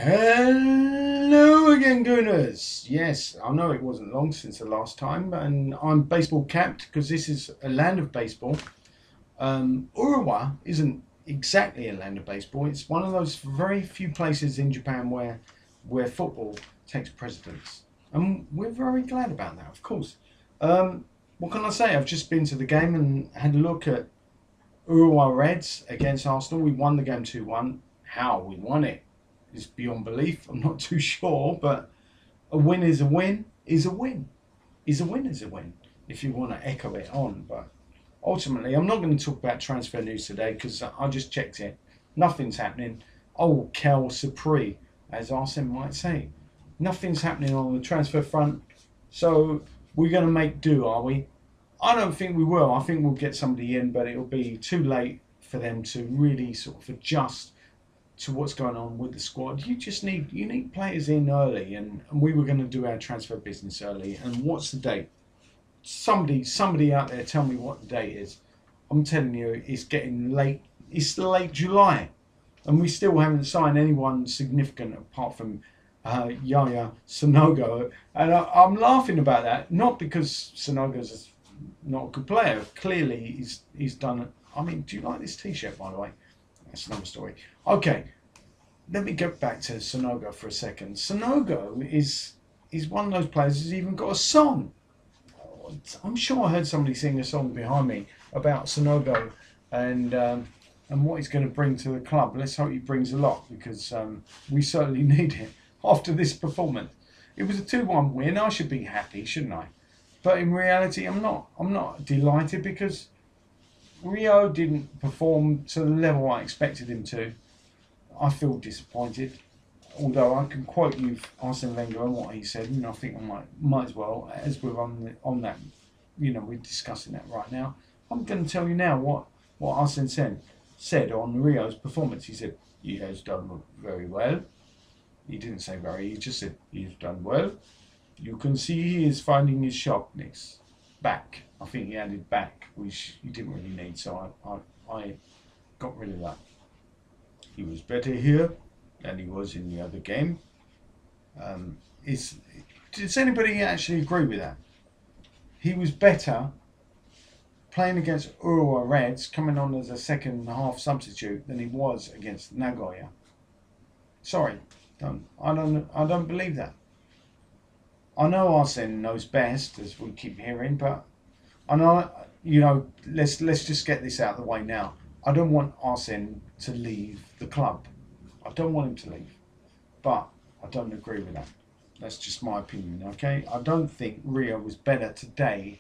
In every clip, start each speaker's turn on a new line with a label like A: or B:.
A: Hello again, Gooners. Yes, I know it wasn't long since the last time, and I'm baseball capped because this is a land of baseball. Urawa isn't exactly a land of baseball. It's one of those very few places in Japan where football takes precedence, and we're very glad about that, of course. What can I say? I've just been to the game and had a look at Urawa Reds against Arsenal. We won the game 2-1. How we won it is beyond belief. I'm not too sure, but a win is a win is a win is a win is a win, if you want to echo it on. But ultimately, I'm not going to talk about transfer news today because I just checked it. Nothing's happening. Oh, Kel Supri, as Arsene might say. Nothing's happening on the transfer front. So we're going to make do, are we? I don't think we will. I think we'll get somebody in, but it'll be too late for them to really sort of adjust to what's going on with the squad. You need players in early, and we were going to do our transfer business early. And what's the date? Somebody out there, tell me what the date is. I'm telling you, it's getting late. It's late July, and we still haven't signed anyone significant apart from Yaya Sonogo. And I'm laughing about that, not because Sonogo's not a good player. Clearly, he's done. I mean, do you like this T-shirt, by the way? That's another story. Okay, let me get back to Sonogo for a second. Sonogo is one of those players who's even got a song. I'm sure I heard somebody sing a song behind me about Sonogo and what he's going to bring to the club. Let's hope he brings a lot, because we certainly need it after this performance. It was a 2-1 win. I should be happy, shouldn't I? But in reality, I'm not. I'm not delighted because Rio didn't perform to the level I expected him to. I feel disappointed. Although I can quote you Arsene Wenger and what he said, and I think I might as well, as we're on that, we're discussing that right now. I'm going to tell you now what Arsene said on Rio's performance. He said he has done very well. He didn't say very. He just said he's done well. You can see he is finding his sharpness back. I think he added back, which he didn't really need, so I got rid of that. He was better here than he was in the other game. Does anybody actually agree with that? He was better playing against Urawa Reds, coming on as a second half substitute, than he was against Nagoya. Sorry, I don't believe that. I know Arsene knows best, as we keep hearing, but I know, let's just get this out of the way now. I don't want Arsene to leave the club. I don't want him to leave, but I don't agree with that. That's just my opinion, okay? I don't think Rio was better today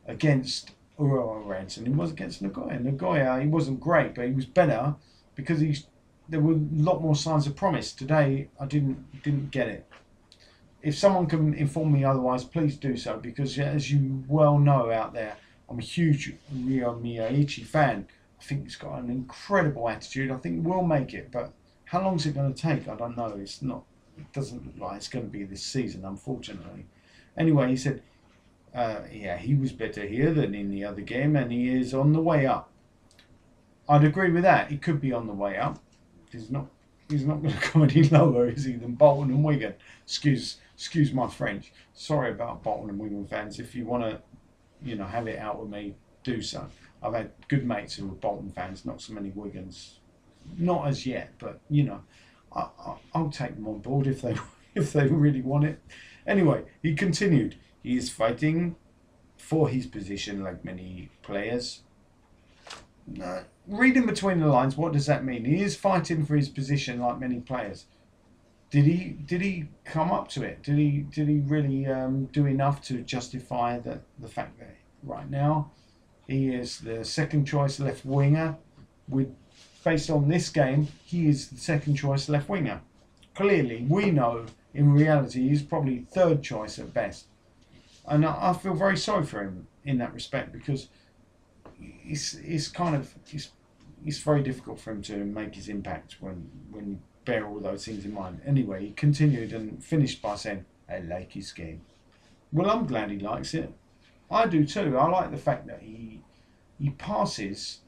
A: against Urawa Reds than he was against Nagoya. Nagoya, he wasn't great, but he was better because there were a lot more signs of promise. Today, I didn't get it. If someone can inform me otherwise, please do so, because as you well know out there, I'm a huge Ryo Miyaichi fan. I think he's got an incredible attitude. I think we'll make it, but how long is it going to take? I don't know. It doesn't look like it's going to be this season, unfortunately. Anyway, he said, he was better here than in the other game, and he is on the way up. I'd agree with that. He could be on the way up. He's not going to go any lower, is he, than Bolton and Wigan? Excuse my French. Sorry about Bolton and Wigan fans. If you want to, have it out with me, do so. I've had good mates who are Bolton fans, not so many Wigans. Not as yet, but I'll take them on board if they really want it. Anyway, he continued. He is fighting for his position like many players. Reading between the lines, what does that mean? He is fighting for his position like many players. Did he come up to it? Did he really do enough to justify the fact that right now he is the second choice left winger? Based on this game, he is the second choice left winger. Clearly, we know in reality he's probably third choice at best, and I feel very sorry for him in that respect, because it's very difficult for him to make his impact when you bear all those things in mind. Anyway, he continued and finished by saying, I like his game. Well, I'm glad he likes it. I do too. I like the fact that he passes.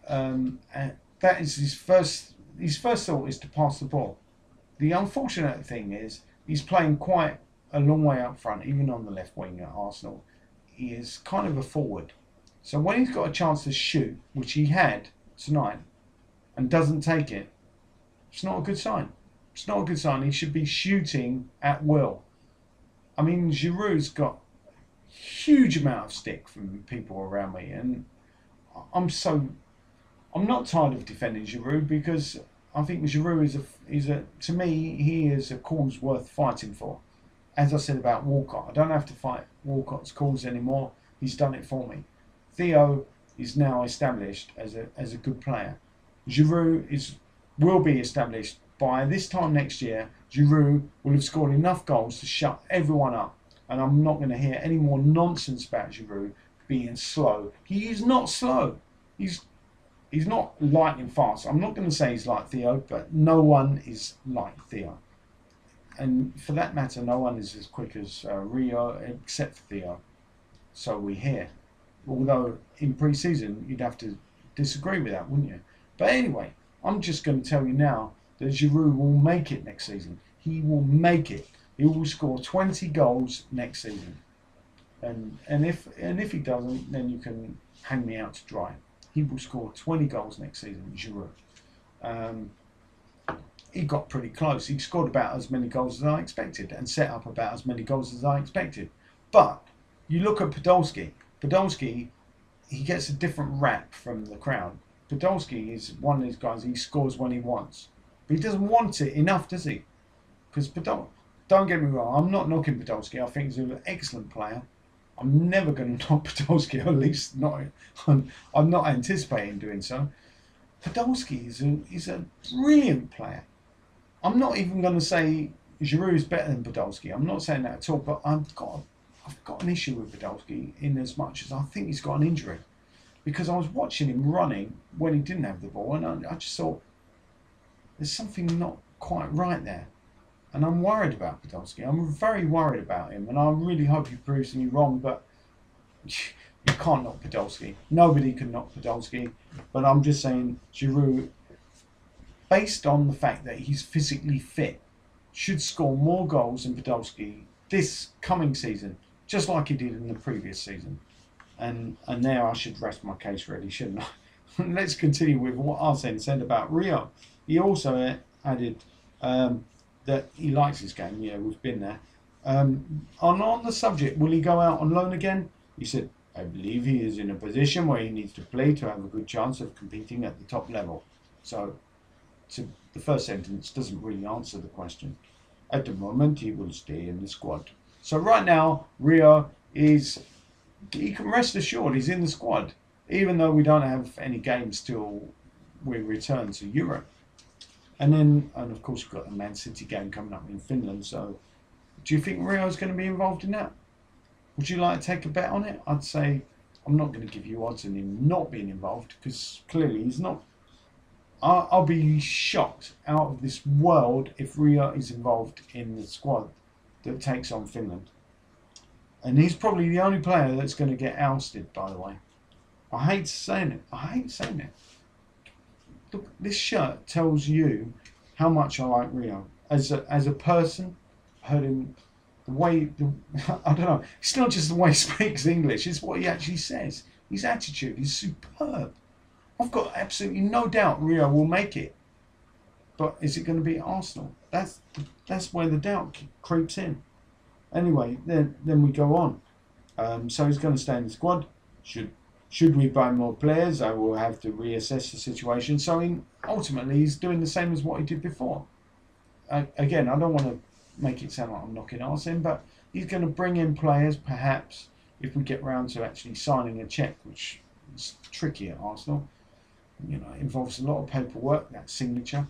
A: And that is his first his first thought is to pass the ball. The unfortunate thing is he's playing quite a long way up front, even on the left wing at Arsenal. He is kind of a forward. So when he's got a chance to shoot, which he had tonight, and doesn't take it, it's not a good sign. It's not a good sign. He should be shooting at will. I mean, Giroud's got a huge amount of stick from people around me, and I'm not tired of defending Giroud, because I think Giroud is a to me, he is a cause worth fighting for. As I said about Walcott, I don't have to fight Walcott's cause anymore. He's done it for me. Theo is now established as a good player. Giroud will be established by this time next year. Giroud will have scored enough goals to shut everyone up, and I'm not going to hear any more nonsense about Giroud being slow. He is not slow. He's not lightning fast. I'm not going to say he's like Theo, but no one is like Theo. And for that matter, no one is as quick as Rio, except for Theo. So we hear. Although in pre-season, you'd have to disagree with that, wouldn't you? But anyway, I'm just going to tell you now that Giroud will make it next season. He will make it. He will score 20 goals next season. And if he doesn't, then you can hang me out to dry. He will score 20 goals next season, Giroud. He got pretty close. He scored about as many goals as I expected and set up about as many goals as I expected. But you look at Podolski. Podolski, he gets a different rap from the crowd. Podolski is one of these guys, he scores when he wants. But he doesn't want it enough, does he? Because don't get me wrong, I'm not knocking Podolski. I think he's an excellent player. I'm never going to knock Podolski, or at least not. I'm not anticipating doing so. Podolski is a brilliant player. I'm not even going to say Giroud is better than Podolski. I'm not saying that at all. But I've got an issue with Podolski in as much as I think he's got an injury, because I was watching him running when he didn't have the ball, and I just thought there's something not quite right there. And I'm worried about Podolski. I'm very worried about him, and I really hope he proves me wrong, but you can't knock Podolski. Nobody can knock Podolski. But I'm just saying Giroud, based on the fact that he's physically fit, should score more goals than Podolski this coming season, just like he did in the previous season. And there I should rest my case, really, shouldn't I? Let's continue with what Arsene said about Rio. He also added that he likes his game. Yeah, we've been there. On the subject, will he go out on loan again? He said, I believe he is in a position where he needs to play to have a good chance of competing at the top level. So the first sentence doesn't really answer the question. At the moment, he will stay in the squad. So right now, Rio he can rest assured he's in the squad, even though we don't have any games till we return to Europe. And of course, we've got the Man City game coming up in Finland. So do you think Rio's going to be involved in that? Would you like to take a bet on it? I'd say I'm not going to give you odds on him not being involved, because clearly he's not. I'll be shocked out of this world if Rio is involved in the squad that takes on Finland. And he's probably the only player that's going to get ousted, by the way. I hate saying it. Look, this shirt tells you how much I like Rio. As a person, I heard him, I don't know, it's not just the way he speaks English, it's what he actually says. His attitude is superb. I've got absolutely no doubt Rio will make it. But is it going to be Arsenal? That's where the doubt creeps in. Anyway, then we go on. So he's going to stay in the squad. Should we buy more players, I will have to reassess the situation. So ultimately, he's doing the same as what he did before. Again, I don't want to make it sound like I'm knocking Arsene, but he's going to bring in players, perhaps, if we get round to actually signing a cheque, which is tricky at Arsenal. You know, it involves a lot of paperwork, that signature.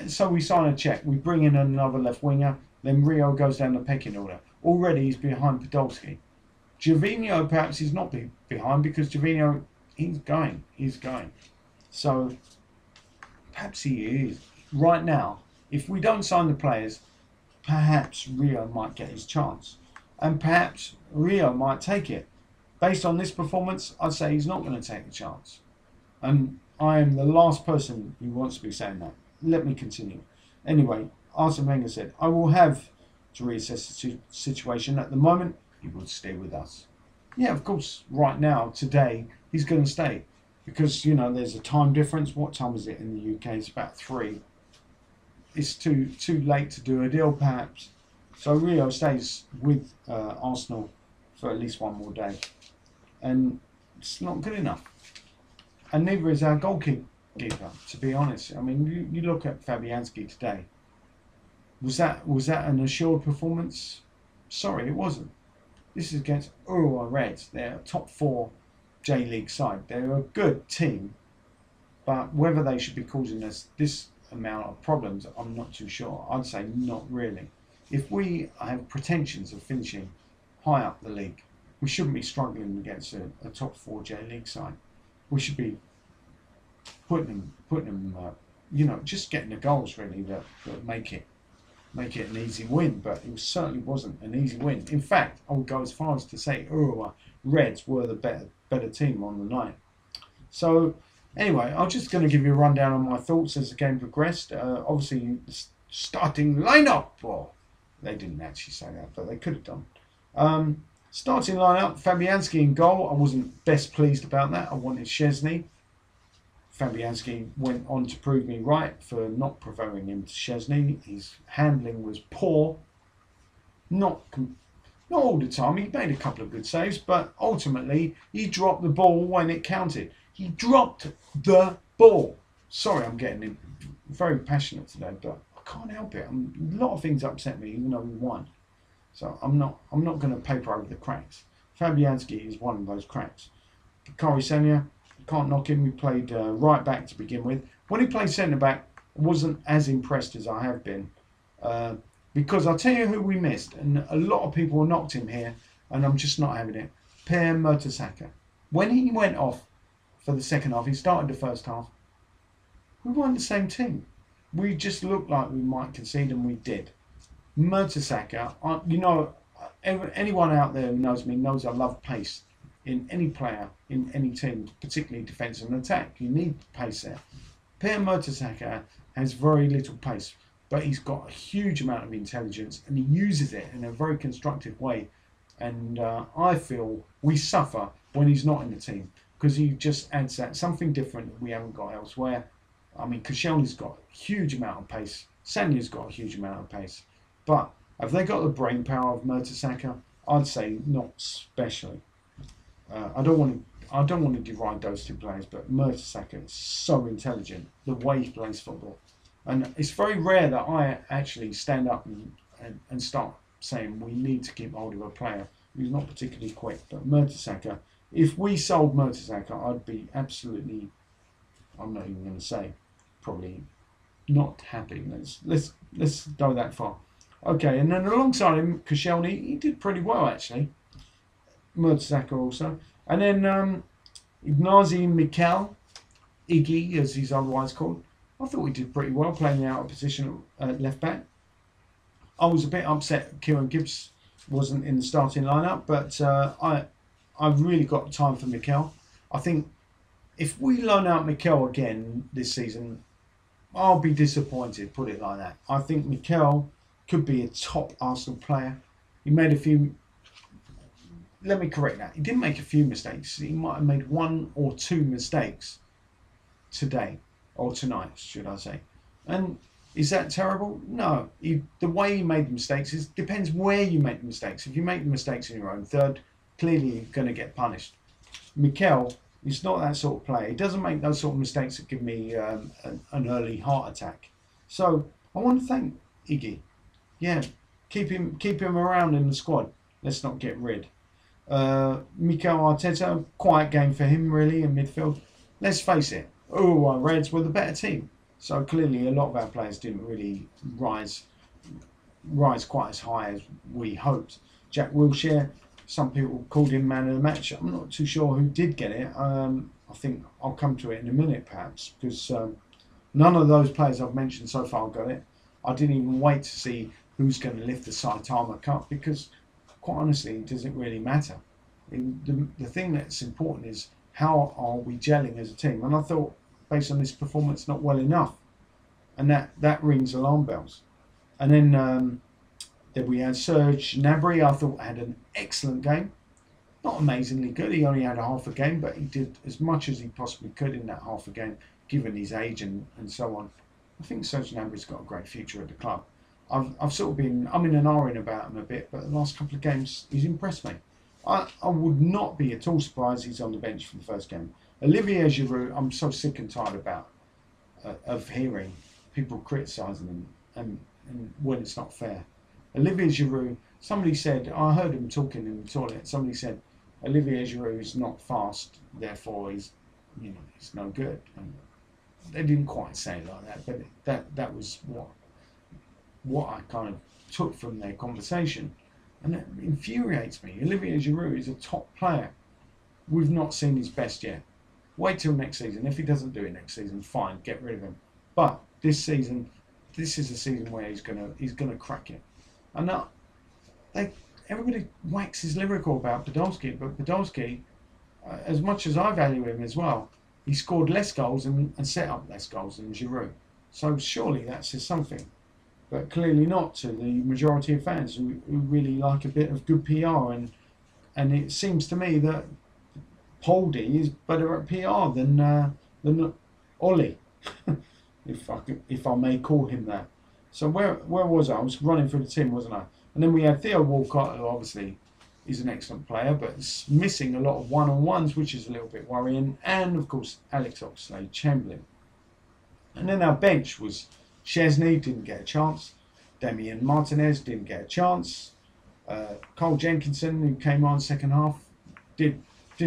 A: So we sign a cheque, we bring in another left winger, then Rio goes down the pecking order. Already he's behind Podolski. Gervinho perhaps he's not behind, because Gervinho, he's going. So perhaps he is. Right now, if we don't sign the players, perhaps Rio might get his chance. And perhaps Rio might take it. Based on this performance, I'd say he's not going to take the chance. And I am the last person who wants to be saying that. let me continue. Anyway, Arsene Wenger said, I will have to reassess the situation. At the moment, he will stay with us. Yeah, of course, right now, today, he's going to stay. Because, you know, there's a time difference. What time is it in the UK? It's about 3. It's too late to do a deal, perhaps. So Rio stays with Arsenal for at least one more day. And it's not good enough. And neither is our goalkeeper, to be honest. I mean, you look at Fabianski today. Was that an assured performance? Sorry, it wasn't. This is against Urawa Reds. They're a top 4 J-League side. They're a good team, but whether they should be causing us this amount of problems, I'm not too sure. I'd say not really. If we have pretensions of finishing high up the league, we shouldn't be struggling against a top 4 J-League side. We should be putting them, you know, just getting the goals really that make it an easy win. But it certainly wasn't an easy win. In fact, I would go as far as to say Urawa Reds were the better team on the night. So anyway, I'm just going to give you a rundown on my thoughts as the game progressed. Obviously, starting lineup. Well, they didn't actually say that, but they could have done. Starting lineup, Fabianski in goal. I wasn't best pleased about that. I wanted Szczesny. Fabianski went on to prove me right for not provoking him to Szczesny. His handling was poor. Not all the time. He made a couple of good saves, but ultimately he dropped the ball when it counted. He dropped the ball. Sorry, I'm getting very passionate today, but I can't help it. A lot of things upset me, even though we won. So I'm not going to paper over the cracks. Fabianski is one of those cracks. Kari Senya, can't knock him. We played right back to begin with. When he played centre back, I wasn't as impressed as I have been. Because I'll tell you who we missed, and a lot of people knocked him here, and I'm just not having it. Per Mertesacker. When he went off for the second half, he started the first half, we weren't the same team. We just looked like we might concede, and we did. Mertesacker, you know, anyone out there who knows me knows I love pace in any player, in any team, particularly defence and attack. You need pace there. Per Mertesacker has very little pace, but he's got a huge amount of intelligence and he uses it in a very constructive way. And I feel we suffer when he's not in the team because he just adds that something different that we haven't got elsewhere. I mean, Koscielny's got a huge amount of pace. Sanya's got a huge amount of pace. But have they got the brain power of Mertesacker? I'd say not especially. I don't want to deride those two players, but Mertesacker is so intelligent the way he plays football, and it's very rare that I actually stand up and start saying we need to keep hold of a player who's not particularly quick. But Mertesacker, if we sold Mertesacker, I'd be absolutely, I'm not even going to say, probably not happy. Let's go that far. Okay, and then alongside him, Koscielny, he did pretty well actually. Mertesacker also. And then Ignacy Mikel, Iggy as he's otherwise called, I thought he did pretty well playing out of position at left back. I was a bit upset Kieran Gibbs wasn't in the starting lineup, but I've really got time for Mikel. I think if we loan out Mikel again this season, I'll be disappointed, put it like that. I think Mikel could be a top Arsenal player. He made a few... Let me correct that. He didn't make a few mistakes. He might have made 1 or 2 mistakes today, or tonight, should I say. And is that terrible? No. The way he made the mistakes depends where you make the mistakes. If you make the mistakes in your own third, clearly you're going to get punished. Mikel is not that sort of player. He doesn't make those sort of mistakes that give me an early heart attack. So I want to thank Iggy. Yeah, keep him around in the squad. Let's not get rid. Mikel Arteta, quiet game for him really in midfield. Let's face it, Urawa Reds were the better team. So clearly a lot of our players didn't really rise quite as high as we hoped. Jack Wilshere, some people called him man of the match. I'm not too sure who did get it. I think I'll come to it in a minute perhaps, because none of those players I've mentioned so far got it. I didn't even wait to see who's going to lift the Saitama Cup because quite honestly it doesn't really matter. The thing that's important is how are we gelling as a team, and I thought based on this performance not well enough. and that rings alarm bells. And then we had Serge Gnabry. I thought had an excellent game. Not amazingly good. He only had a half a game, but he did as much as he possibly could in that half a game, given his age and so on. I think Serge Gnabry's got a great future at the club. I've sort of been I'm in an ahhing about him a bit, but the last couple of games he's impressed me. I would not be at all surprised he's on the bench for the first game. Olivier Giroud, I'm so sick and tired about of hearing people criticising him and when it's not fair. Olivier Giroud, somebody said, I heard him talking in the toilet, somebody said Olivier Giroud is not fast, therefore he's no good. And they didn't quite say it like that, but that was what I kind of took from their conversation. And that infuriates me. Olivier Giroud is a top player. We've not seen his best yet. Wait till next season. If he doesn't do it next season, fine, get rid of him. But this season, this is a season where he's gonna crack it. And everybody waxes lyrical about Podolski, but Podolski, as much as I value him as well, he scored less goals and set up less goals than Giroud. So surely that says something. But clearly not to the majority of fans who really like a bit of good PR. And it seems to me that Poldy is better at PR than Ollie, if I may call him that. So where was I? I was running through the team, wasn't I? And then we had Theo Walcott, who obviously is an excellent player, but is missing a lot of one-on-ones, which is a little bit worrying. And of course, Alex Oxlade-Chamberlain. And then our bench was Szczesny, didn't get a chance. Damian Martinez didn't get a chance. Cole Jenkinson, who came on second half, did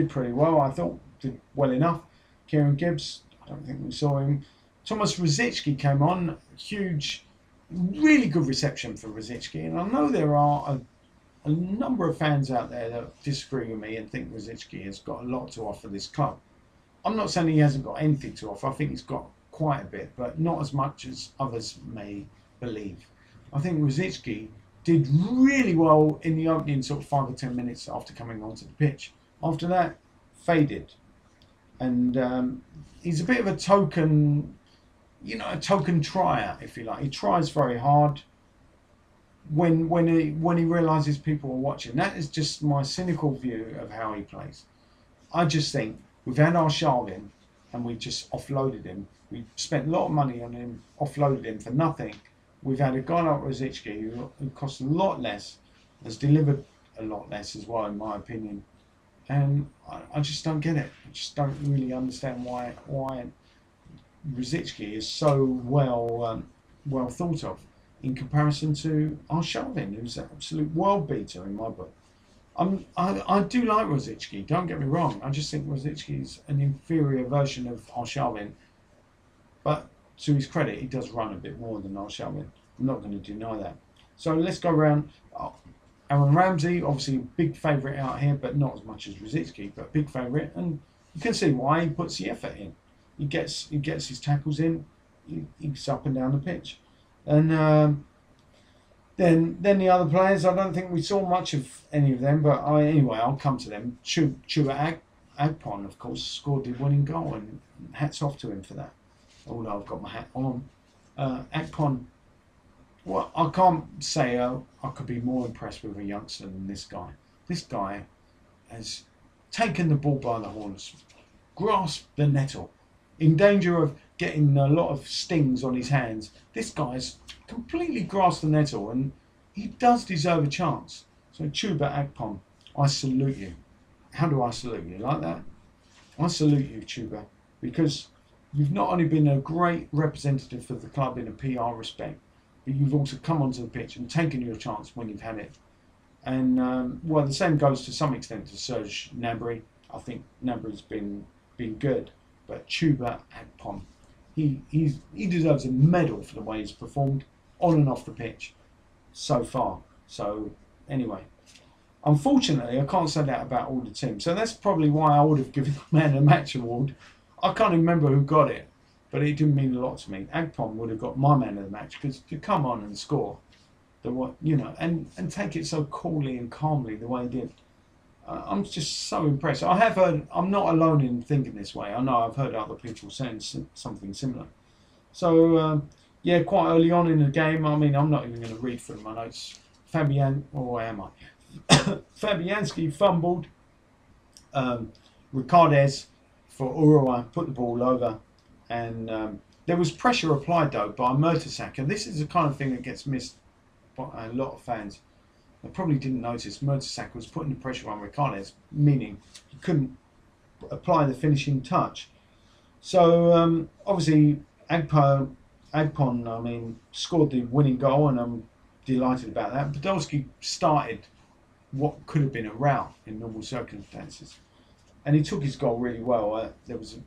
A: pretty well, I thought. Did well enough. Kieran Gibbs, I don't think we saw him. Thomas Rosicky came on. Huge, really good reception for Rosicky. And I know there are a number of fans out there that disagree with me and think Rosicky has got a lot to offer this club. I'm not saying he hasn't got anything to offer. I think he's got quite a bit, but not as much as others may believe. I think Rosicky did really well in the opening sort of 5 or 10 minutes after coming onto the pitch. After that, faded. And he's a bit of a token, a token trier, if you like. He tries very hard when he realises people are watching. That is just my cynical view of how he plays. I just think we've had our Arshavin and we just offloaded him. We spent a lot of money on him, offloaded him for nothing. We've had a guy like Rosicky who costs a lot less, has delivered a lot less as well, in my opinion. And I just don't get it. I just don't really understand why Rosicky is so well thought of in comparison to Arshavin, who's an absolute world beater in my book. I do like Rosicky, don't get me wrong. I just think Rosicky is an inferior version of Arshavin. But to his credit, he does run a bit more than Arshavin. I'm not going to deny that. So let's go around. Aaron Ramsey, obviously a big favourite out here, but not as much as Rosicky, but big favourite. And you can see why he puts the effort in. He gets his tackles in. He's up and down the pitch. And then the other players, I don't think we saw much of any of them. But anyway, I'll come to them. Chuba Agpon, of course, scored the winning goal, and hats off to him for that. Although I've got my hat on. Agpon, well, I can't say I could be more impressed with a youngster than this guy. This guy has taken the ball by the horns, grasped the nettle, in danger of getting a lot of stings on his hands. This guy's completely grasped the nettle, and he does deserve a chance. So Chuba Agpon, I salute you. How do I salute you? Like that? I salute you, Chuba, because you've not only been a great representative for the club in a PR respect, but you've also come onto the pitch and taken your chance when you've had it. And well, the same goes to some extent to Serge Gnabry. I think Gnabry's been good, but Chuba Agpon, he deserves a medal for the way he's performed on and off the pitch so far. So anyway, unfortunately, I can't say that about all the teams. So that's probably why I would have given the Man of the Match award. I can't remember who got it, but it didn't mean a lot to me. Agpon would have got my Man of the Match because to come on and score, and take it so coolly and calmly the way he did. I'm just so impressed. I have heard, I'm not alone in thinking this way. I know I've heard other people saying something similar. So Yeah, quite early on in the game. I mean, I'm not even going to read through my notes. Or am I? Fabianski fumbled. Um, Ricardes for Urawa put the ball over, and there was pressure applied though by Mertesacker. This is the kind of thing that gets missed by a lot of fans. They probably didn't notice Mertesacker was putting the pressure on Ricardes, meaning he couldn't apply the finishing touch. So obviously Agpon, I mean, scored the winning goal, and I'm delighted about that. Podolski started what could have been a rout in normal circumstances, and he took his goal really well. There was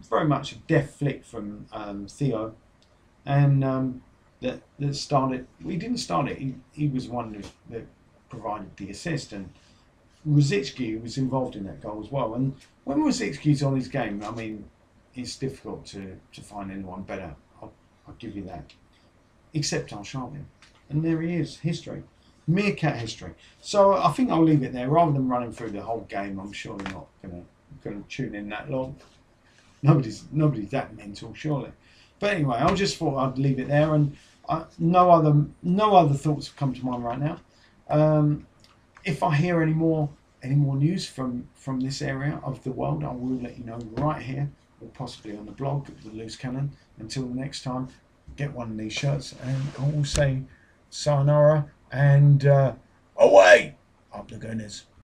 A: very much a deft flick from Theo, and that started. We didn't start it. He was one that provided the assist, and Rosicky was involved in that goal as well. And when Rosicki's on his game, I mean, it's difficult to find anyone better. I'll give you that, except Arshavin. And there he is, history. Meerkat history. So I think I'll leave it there. Rather than running through the whole game, I'm sure they're not going to tune in that long. Nobody's that mental, surely. But anyway, I just thought I'd leave it there, and no other thoughts have come to mind right now. If I hear any more news from this area of the world, I will let you know right here, or possibly on the blog, The Loose Cannon. Until the next time, get one of these shirts, and I will say sayonara and away up the Gunners.